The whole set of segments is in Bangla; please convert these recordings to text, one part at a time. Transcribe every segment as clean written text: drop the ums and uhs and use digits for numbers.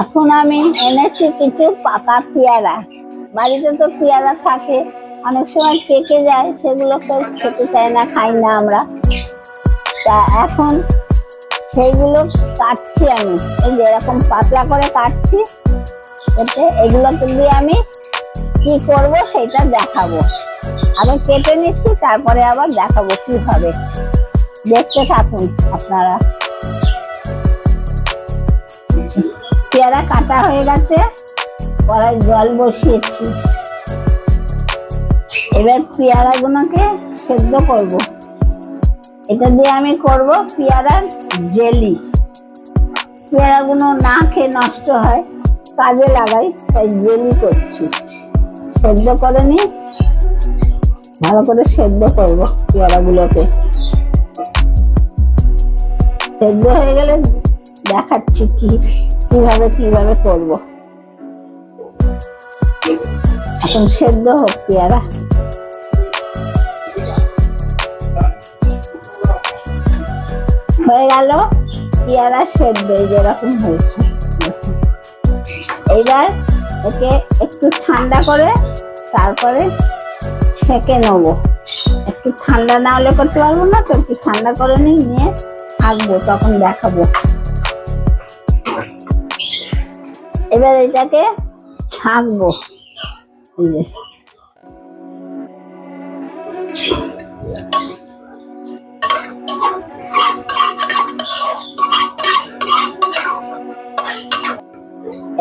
এখন আমি এনেছি কিছু পাকা পেয়ারা। বাড়িতে তো পেয়ারা থাকে, অনেক সময় পেকে যায়, সেগুলো কেউ খেতে চায় না, খাই না আমরা। তা এখন সেইগুলো কাটছি আমি, এই যে এরকম পাতলা করে কাটছি। এতে এগুলোকে দিয়ে আমি কি করব সেটা দেখাবো। আমি কেটে নিচ্ছি, তারপরে আবার দেখাবো কিভাবে। দেখতে থাকুন আপনারা। পেয়ারা কাটা হয়ে গেছে, কড়াই জল বসিয়েছি। এবার পেয়ারা গুলোকে সেদ্ধ করব। এটা দিয়ে আমি করব পেয়ারার জেলি। পেয়ারা গুলো না খেয়ে নষ্ট হয়, কাজে লাগাই, তাই জেলি করছি। সেদ্ধ করে নি, ভালো করে সেদ্ধ করব পেয়ারা গুলোকে। সেদ্ধ হয়ে গেলে দেখাচ্ছি কিভাবে করব। এখন সেদ্ধ হোক পেয়ারা। হয়ে গেল পেয়ারা সেদ্ধ, যেরকম হয়েছে। এইবার একে একটু ঠান্ডা করে তারপরে ছেঁকে নেবো। একটু ঠান্ডা না হলে করতে পারবো না, তো একটু ঠান্ডা করে নিয়ে থাকবো, তখন দেখাবো। এবার এটাকে ছাঁকবো।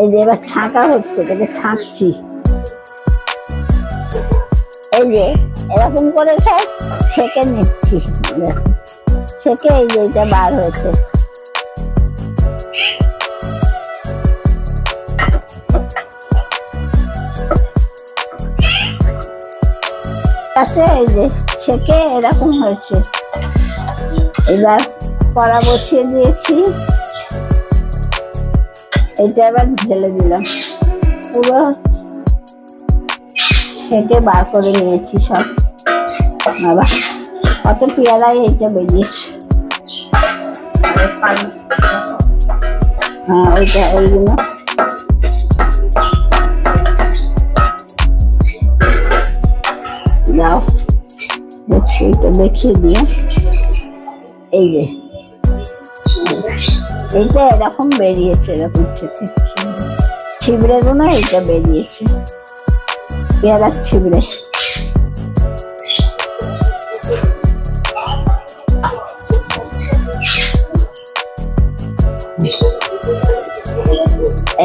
এই যে এবার ছাঁকা হচ্ছে, এটাকে ছাঁকছি। এই যে এরকম করে সব ছেঁকে নিচ্ছি। ছেঁকে এই যে এটা বার হয়েছে। এই যে ছেঁকে এরকম হয়েছে। এবার কড়া বসিয়ে দিয়েছি, এটা এবার ঢেলে দিলাম। পুরো ছেঁকে বার করে নিয়েছি সব। বাবা কত পেয়ারাই এইটা বেরিয়েছে। হ্যাঁ, ওইটা এইগুলো দাও, এইটা দেখিয়ে দিয়ে। এই যে এইটা এরকম বেরিয়েছে, এরকম ছিবড়ে গুলো এইটা বেরিয়েছে, পেয়ারার ছিবড়ে।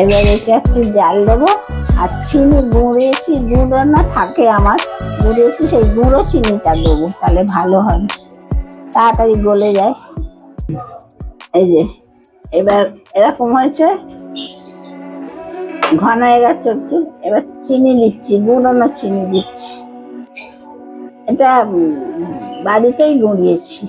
এবার এটা একটু জাল দেবো। আর চিনি গুঁড়িয়েছি, গুঁড়ো না থাকে আমার, গুঁড়িয়েছি, সেই গুঁড়ো চিনিটা দেবো, তাহলে ভালো হবে, তাড়াতাড়ি গলে যায়। এই যে এবার এরকম হয়েছে, ঘন হয়ে গেছে একটু। এবার চিনি দিচ্ছি, গুঁড়োনো চিনি দিচ্ছি। এটা বাড়িতেই গুঁড়িয়েছি।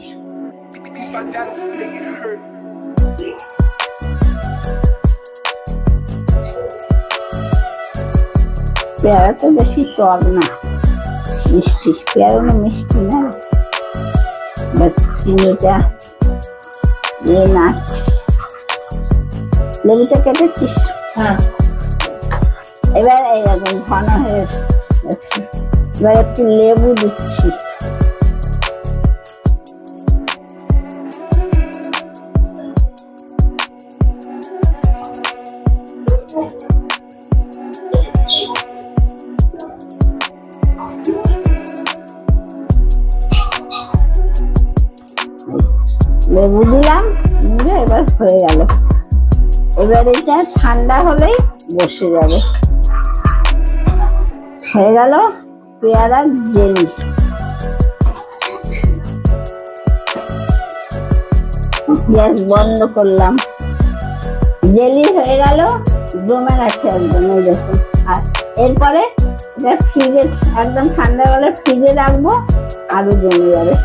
পেয়ারা তো বেশি টক না, মিষ্টি। পেয়ারা না মিষ্টি না। চিনিটা দিয়ে নাড়ছি। লেবুটা কেটেছিস? হ্যাঁ। এবার এইরকম ঘন হয়ে যাচ্ছে। এবার একটু লেবু দিচ্ছি। লেবু দিলাম, এবার হয়ে গেল। এবার এটা ঠান্ডা হলেই বসে যাবে। হয়ে গেল পেয়ারা জেলি। গ্যাস বন্ধ করলাম। জেলি হয়ে গেল, জমে গেছে একদম, এই দেখুন। আর এরপরে এটা ফ্রিজে, একদম ঠান্ডা হলে ফ্রিজে রাখবো, আরো জমে যাবে।